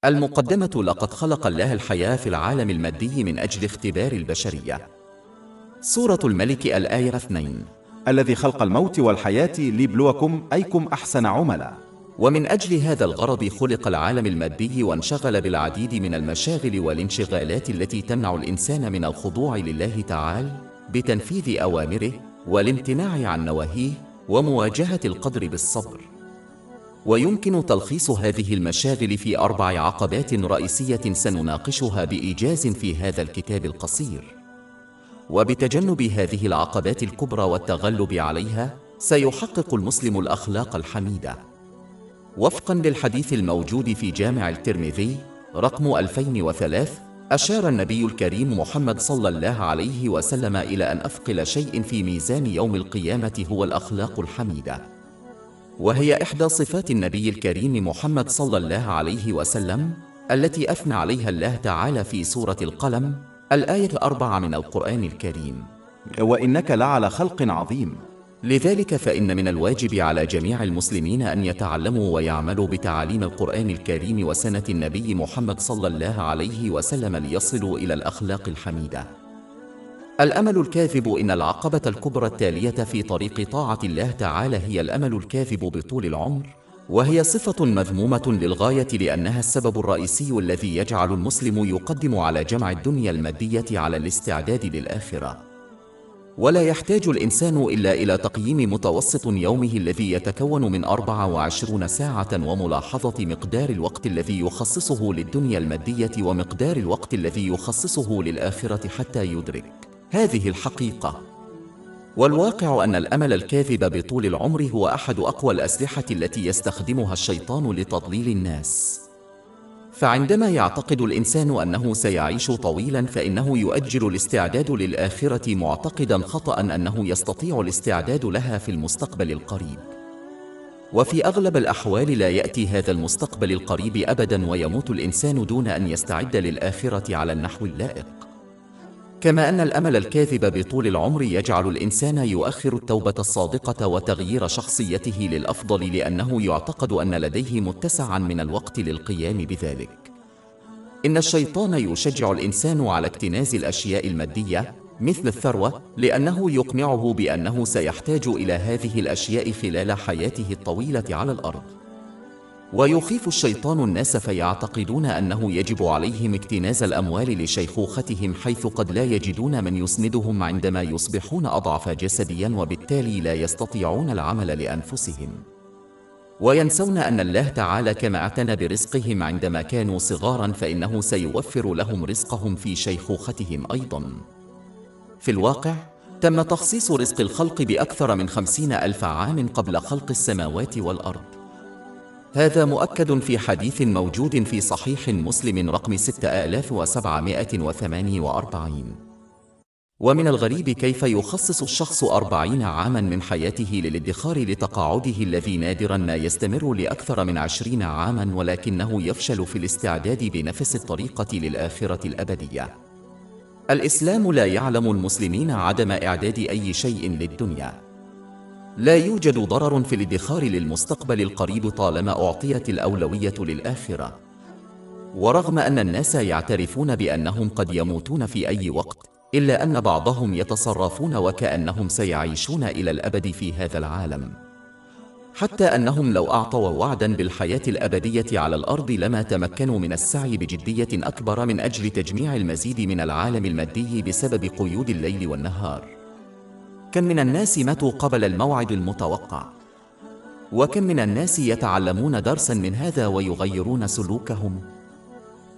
المقدمة: لقد خلق الله الحياة في العالم المادي من أجل اختبار البشرية. سورة الملك الآية 2. الذي خلق الموت والحياة ليبلوكم أيكم أحسن عملا. ومن أجل هذا الغرض خلق العالم المادي، وانشغل بالعديد من المشاغل والانشغالات التي تمنع الإنسان من الخضوع لله تعالى بتنفيذ أوامره والامتناع عن نواهيه ومواجهة القدر بالصبر. ويمكن تلخيص هذه المشاغل في 4 عقبات رئيسية سنناقشها بإيجاز في هذا الكتاب القصير. وبتجنب هذه العقبات الكبرى والتغلب عليها سيحقق المسلم الأخلاق الحميدة. وفقاً للحديث الموجود في جامع الترمذي رقم 2003، أشار النبي الكريم محمد صلى الله عليه وسلم إلى أن أثقل شيء في ميزان يوم القيامة هو الأخلاق الحميدة، وهي إحدى صفات النبي الكريم محمد صلى الله عليه وسلم التي أثنى عليها الله تعالى في سورة القلم الآية 4 من القرآن الكريم: وإنك لعلى خلق عظيم. لذلك فإن من الواجب على جميع المسلمين أن يتعلموا ويعملوا بتعاليم القرآن الكريم وسنة النبي محمد صلى الله عليه وسلم ليصلوا إلى الأخلاق الحميدة. الأمل الكاذب: إن العقبة الكبرى التالية في طريق طاعة الله تعالى هي الأمل الكاذب بطول العمر، وهي صفة مذمومة للغاية، لأنها السبب الرئيسي الذي يجعل المسلم يقدم على جمع الدنيا المادية على الاستعداد للآخرة. ولا يحتاج الإنسان إلا إلى تقييم متوسط يومه الذي يتكون من 24 ساعة، وملاحظة مقدار الوقت الذي يخصصه للدنيا المادية ومقدار الوقت الذي يخصصه للآخرة حتى يدرك هذه الحقيقة. والواقع أن الأمل الكاذب بطول العمر هو أحد أقوى الأسلحة التي يستخدمها الشيطان لتضليل الناس. فعندما يعتقد الإنسان أنه سيعيش طويلاً فإنه يؤجل الاستعداد للآخرة، معتقداً خطأً أنه يستطيع الاستعداد لها في المستقبل القريب. وفي أغلب الأحوال لا يأتي هذا المستقبل القريب أبداً، ويموت الإنسان دون أن يستعد للآخرة على النحو اللائق. كما أن الأمل الكاذب بطول العمر يجعل الإنسان يؤخر التوبة الصادقة وتغيير شخصيته للأفضل، لأنه يعتقد أن لديه متسعاً من الوقت للقيام بذلك. إن الشيطان يشجع الإنسان على اكتناز الأشياء المادية مثل الثروة، لأنه يقنعه بأنه سيحتاج إلى هذه الأشياء خلال حياته الطويلة على الأرض. ويخيف الشيطان الناس فيعتقدون أنه يجب عليهم اكتناز الأموال لشيخوختهم، حيث قد لا يجدون من يسندهم عندما يصبحون أضعف جسدياً، وبالتالي لا يستطيعون العمل لأنفسهم. وينسون أن الله تعالى كما اعتنى برزقهم عندما كانوا صغاراً فإنه سيوفر لهم رزقهم في شيخوختهم أيضاً. في الواقع تم تخصيص رزق الخلق بأكثر من 50,000 عام قبل خلق السماوات والأرض. هذا مؤكد في حديث موجود في صحيح مسلم رقم 6748. ومن الغريب كيف يخصص الشخص 40 عاماً من حياته للادخار لتقاعده الذي نادراً ما يستمر لأكثر من 20 عاماً، ولكنه يفشل في الاستعداد بنفس الطريقة للآخرة الأبدية. الإسلام لا يعلم المسلمين عدم إعداد أي شيء للدنيا. لا يوجد ضرر في الادخار للمستقبل القريب طالما أعطيت الأولوية للآخرة. ورغم أن الناس يعترفون بأنهم قد يموتون في أي وقت، إلا أن بعضهم يتصرفون وكأنهم سيعيشون إلى الأبد في هذا العالم، حتى أنهم لو أعطوا وعداً بالحياة الأبدية على الأرض لما تمكنوا من السعي بجدية أكبر من أجل تجميع المزيد من العالم المادي بسبب قيود الليل والنهار. كم من الناس ماتوا قبل الموعد المتوقع، وكم من الناس يتعلمون درساً من هذا ويغيرون سلوكهم.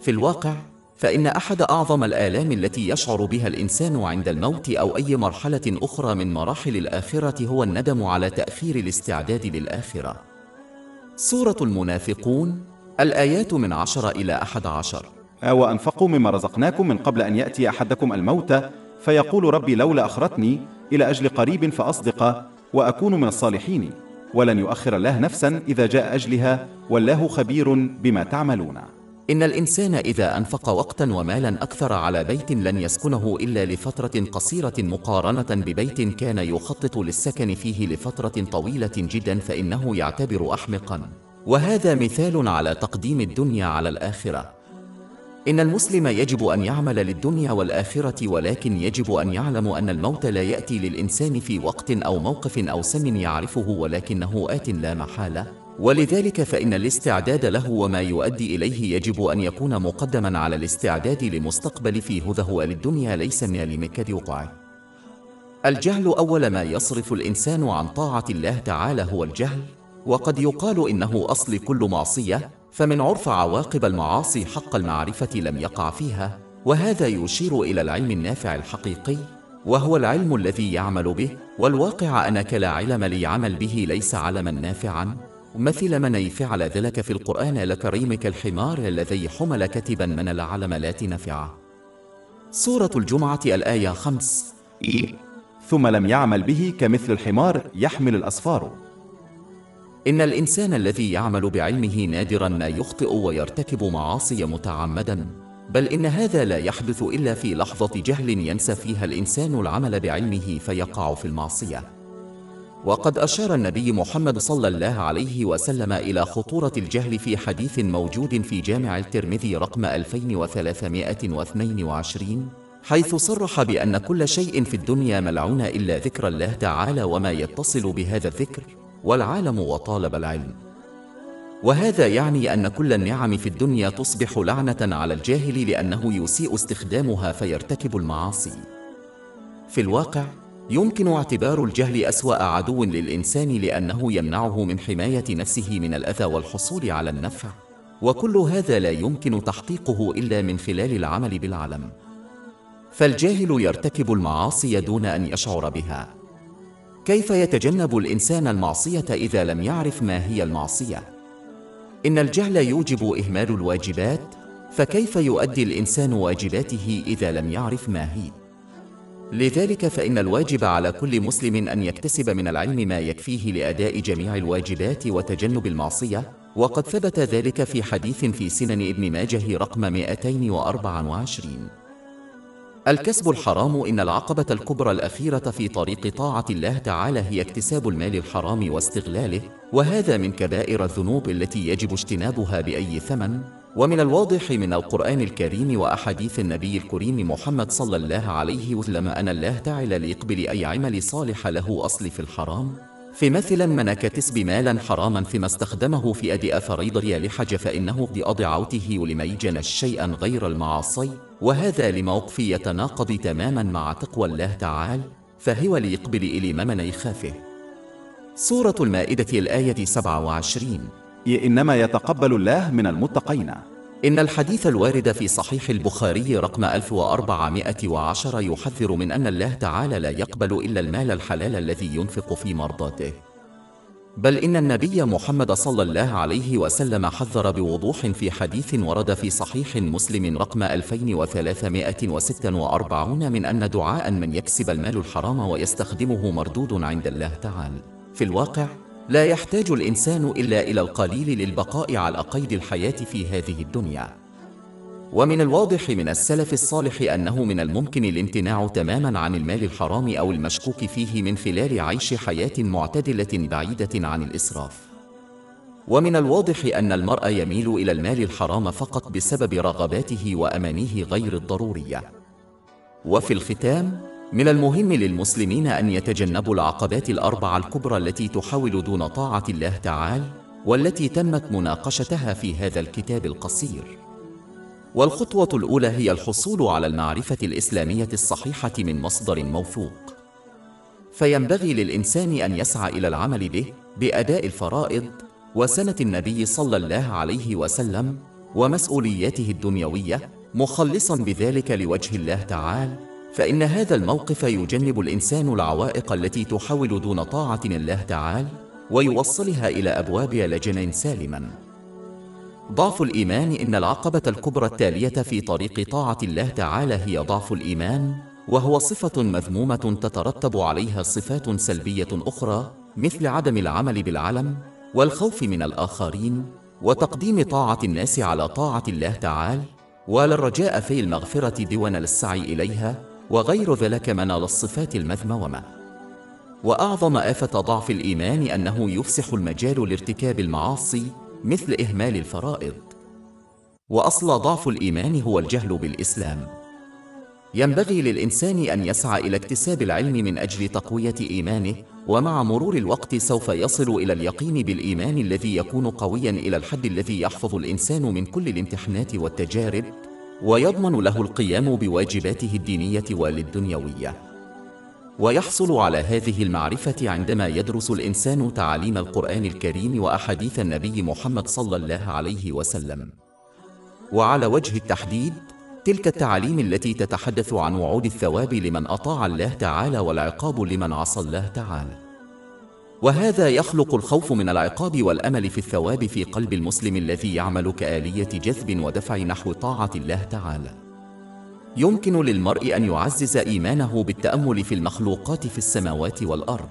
في الواقع فإن أحد أعظم الآلام التي يشعر بها الإنسان عند الموت أو أي مرحلة أخرى من مراحل الآخرة هو الندم على تأخير الاستعداد للآخرة. سورة المنافقون الآيات من 10 إلى 11. وأنفقوا مما رزقناكم من قبل أن يأتي أحدكم الموت فيقول ربي لولا أخرتني إلى أجل قريب فأصدق وأكون من الصالحين، ولن يؤخر الله نفسا إذا جاء أجلها، والله خبير بما تعملون. إن الإنسان إذا أنفق وقتاً ومالاً أكثر على بيت لن يسكنه إلا لفترة قصيرة مقارنة ببيت كان يخطط للسكن فيه لفترة طويلة جداً، فإنه يعتبر أحمقاً وهذا مثال على تقديم الدنيا على الآخرة. إن المسلم يجب أن يعمل للدنيا والآخرة، ولكن يجب أن يعلم أن الموت لا يأتي للإنسان في وقت أو موقف أو سن يعرفه، ولكنه آت لا محالة، ولذلك فإن الاستعداد له وما يؤدي إليه يجب أن يكون مقدما على الاستعداد لمستقبل في هذه الدنيا ليس من لمكان وقعه. الجهل أول ما يصرف الإنسان عن طاعة الله تعالى هو الجهل، وقد يقال إنه أصل كل معصية، فمن عرف عواقب المعاصي حق المعرفة لم يقع فيها، وهذا يشير إلى العلم النافع الحقيقي، وهو العلم الذي يعمل به، والواقع أنك لا علم لي عمل به ليس علما نافعا، مثل من يفعل ذلك في القرآن لكريم كالحمار الذي حمل كتبا من العلملات نفعه. سورة الجمعة الآية 5. ثم لم يعمل به كمثل الحمار يحمل الأسفار. إن الإنسان الذي يعمل بعلمه نادرا ما يخطئ ويرتكب معاصي متعمدا، بل إن هذا لا يحدث إلا في لحظة جهل ينسى فيها الإنسان العمل بعلمه فيقع في المعصية. وقد أشار النبي محمد صلى الله عليه وسلم إلى خطورة الجهل في حديث موجود في جامع الترمذي رقم 2322، حيث صرح بأن كل شيء في الدنيا ملعون إلا ذكر الله تعالى وما يتصل بهذا الذكر، والعالم وطالب العلم. وهذا يعني أن كل النعم في الدنيا تصبح لعنة على الجاهل لأنه يسيء استخدامها فيرتكب المعاصي. في الواقع يمكن اعتبار الجهل أسوأ عدو للإنسان، لأنه يمنعه من حماية نفسه من الأذى والحصول على النفع، وكل هذا لا يمكن تحقيقه إلا من خلال العمل بالعلم. فالجاهل يرتكب المعاصي دون أن يشعر بها. كيف يتجنب الإنسان المعصية إذا لم يعرف ما هي المعصية؟ إن الجهل يوجب إهمال الواجبات، فكيف يؤدي الإنسان واجباته إذا لم يعرف ما هي؟ لذلك فإن الواجب على كل مسلم أن يكتسب من العلم ما يكفيه لأداء جميع الواجبات وتجنب المعصية، وقد ثبت ذلك في حديث في سنن ابن ماجه رقم 224. الكسب الحرام. إن العقبة الكبرى الأخيرة في طريق طاعة الله تعالى هي اكتساب المال الحرام واستغلاله، وهذا من كبائر الذنوب التي يجب اجتنابها بأي ثمن. ومن الواضح من القرآن الكريم وأحاديث النبي الكريم محمد صلى الله عليه وسلم أن الله تعالى ليقبل أي عمل صالح له أصل في الحرام، في مثلا من كتسب مالا حراما ثم استخدمه في أداء فريضة لحج فإنه بأضعوته لميجن شيئا غير المعاصي، وهذا لموقف يتناقض تماما مع تقوى الله تعالى، فهو ليقبل إلى من يخافه. سورة المائدة الآية 27. إنما يتقبل الله من المتقين. إن الحديث الوارد في صحيح البخاري رقم 1410 يحذر من أن الله تعالى لا يقبل إلا المال الحلال الذي ينفق في مرضاته، بل إن النبي محمد صلى الله عليه وسلم حذر بوضوح في حديث ورد في صحيح مسلم رقم 2346 من أن دعاء من يكسب المال الحرام ويستخدمه مردود عند الله تعالى. في الواقع لا يحتاج الإنسان إلا إلى القليل للبقاء على قيد الحياة في هذه الدنيا. ومن الواضح من السلف الصالح أنه من الممكن الامتناع تماما عن المال الحرام أو المشكوك فيه من خلال عيش حياة معتدلة بعيدة عن الإسراف. ومن الواضح أن المرء يميل إلى المال الحرام فقط بسبب رغباته وأمانيه غير الضرورية. وفي الختام، من المهم للمسلمين أن يتجنبوا العقبات الأربع الكبرى التي تحاول دون طاعة الله تعالى، والتي تمت مناقشتها في هذا الكتاب القصير. والخطوة الأولى هي الحصول على المعرفة الإسلامية الصحيحة من مصدر موثوق، فينبغي للإنسان أن يسعى إلى العمل به بأداء الفرائض وسنة النبي صلى الله عليه وسلم ومسؤولياته الدنيوية، مخلصا بذلك لوجه الله تعالى، فإن هذا الموقف يجنب الإنسان العوائق التي تحاول دون طاعة الله تعالى ويوصلها إلى أبواب لجنة سالما. ضعف الإيمان. إن العقبة الكبرى التالية في طريق طاعة الله تعالى هي ضعف الإيمان، وهو صفة مذمومة تترتب عليها صفات سلبية أخرى مثل عدم العمل بالعلم والخوف من الآخرين وتقديم طاعة الناس على طاعة الله تعالى، ولا الرجاء في المغفرة دون السعي إليها، وغير ذلك من الصفات المذمومة. وأعظم آفة ضعف الإيمان أنه يفسح المجال لارتكاب المعاصي مثل إهمال الفرائض. وأصل ضعف الإيمان هو الجهل بالإسلام. ينبغي للإنسان أن يسعى إلى اكتساب العلم من أجل تقوية إيمانه، ومع مرور الوقت سوف يصل إلى اليقين بالإيمان الذي يكون قوياً إلى الحد الذي يحفظ الإنسان من كل الامتحانات والتجارب، ويضمن له القيام بواجباته الدينية والدنيوية. ويحصل على هذه المعرفة عندما يدرس الإنسان تعاليم القرآن الكريم وأحاديث النبي محمد صلى الله عليه وسلم. وعلى وجه التحديد، تلك التعاليم التي تتحدث عن وعود الثواب لمن أطاع الله تعالى والعقاب لمن عصى الله تعالى. وهذا يخلق الخوف من العقاب والأمل في الثواب في قلب المسلم الذي يعمل كآلية جذب ودفع نحو طاعة الله تعالى. يمكن للمرء أن يعزز إيمانه بالتأمل في المخلوقات في السماوات والأرض،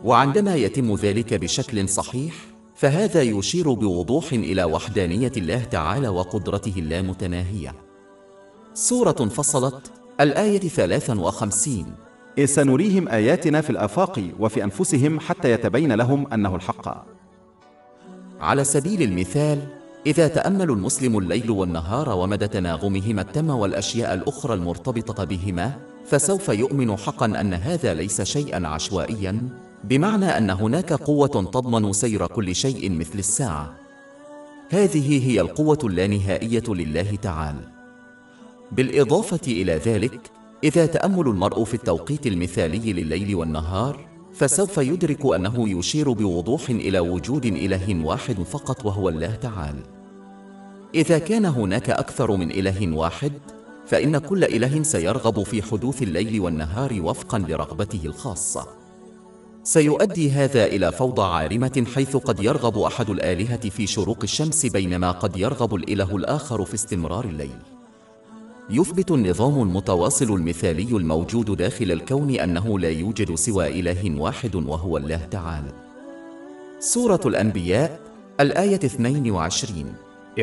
وعندما يتم ذلك بشكل صحيح فهذا يشير بوضوح إلى وحدانية الله تعالى وقدرته اللامتناهية. سورة فصلت، الآية 53. سنريهم آياتنا في الآفاق وفي أنفسهم حتى يتبين لهم أنه الحق. على سبيل المثال، إذا تأمل المسلم الليل والنهار ومدى تناغمهما التم والأشياء الأخرى المرتبطة بهما، فسوف يؤمن حقاً أن هذا ليس شيئاً عشوائياً، بمعنى أن هناك قوة تضمن سير كل شيء مثل الساعة. هذه هي القوة اللانهائية لله تعالى. بالإضافة إلى ذلك، إذا تأمل المرء في التوقيت المثالي لليل والنهار، فسوف يدرك أنه يشير بوضوح إلى وجود إله واحد فقط وهو الله تعالى. إذا كان هناك أكثر من إله واحد، فإن كل إله سيرغب في حدوث الليل والنهار وفقاً لرغبته الخاصة. سيؤدي هذا إلى فوضى عارمة، حيث قد يرغب أحد الآلهة في شروق الشمس بينما قد يرغب الإله الآخر في استمرار الليل. يثبت النظام المتواصل المثالي الموجود داخل الكون أنه لا يوجد سوى إله واحد وهو الله تعالى. سورة الأنبياء، الآية 22.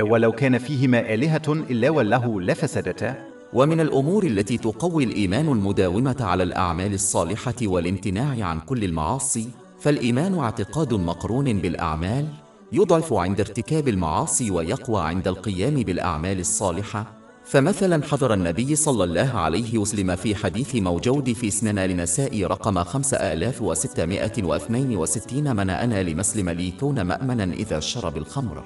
ولو كان فيهما آلهة إلا والله لفسدتا. ومن الأمور التي تقوي الإيمان المداومة على الأعمال الصالحة والامتناع عن كل المعاصي، فالإيمان اعتقاد مقرون بالأعمال، يضعف عند ارتكاب المعاصي ويقوى عند القيام بالأعمال الصالحة. فمثلا حذر النبي صلى الله عليه وسلم في حديث موجود في سنن النسائي رقم 5662 من أنا لمسلم لي كون مأمنا إذا شرب الخمر.